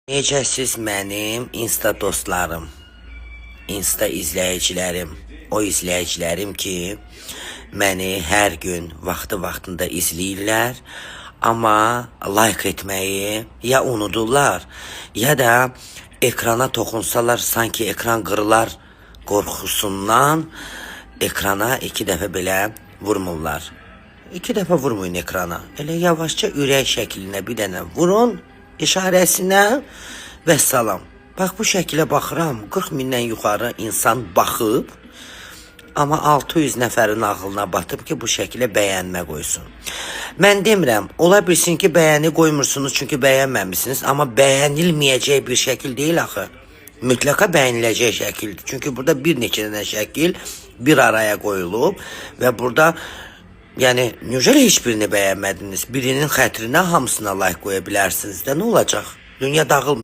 Necəsiz mənim insta dostlarım, insta izləyicilərim, o izləyicilərim ki, məni hər gün vaxtında izləyirlər, amma like etməyi ya unudurlar, ya da ekrana toxunsalar sanki ekran qırılar qorxusundan ekrana 2 dəfə belə vurmurlar. 2 dəfə vurmayın ekrana. Elə yavaşça ürək şəklinə bir dənə vurun, işarəsinə və salam. Bax bu şəkilə baxıram, 40 mindən yuxarı insan baxıb, amma 600 nəfərin ağlına batıb ki, bu şəkilə bəyənmə qoysun. Mən demirəm, ola bilsin ki, bəyəni qoymursunuz çünki bəyənməmişsiniz, amma bəyənilməyəcək bir şəkil deyil axı. Mütləqa bəyəniləcək şəkildir. Çünki burada bir neçə dənə şəkil bir araya qoyulub və burada yəni necə heç birini bəyənmədiniz? Birinin xətrinə hamısına like qoya bilərsiniz də nə olacaq? Dünya dağılmır.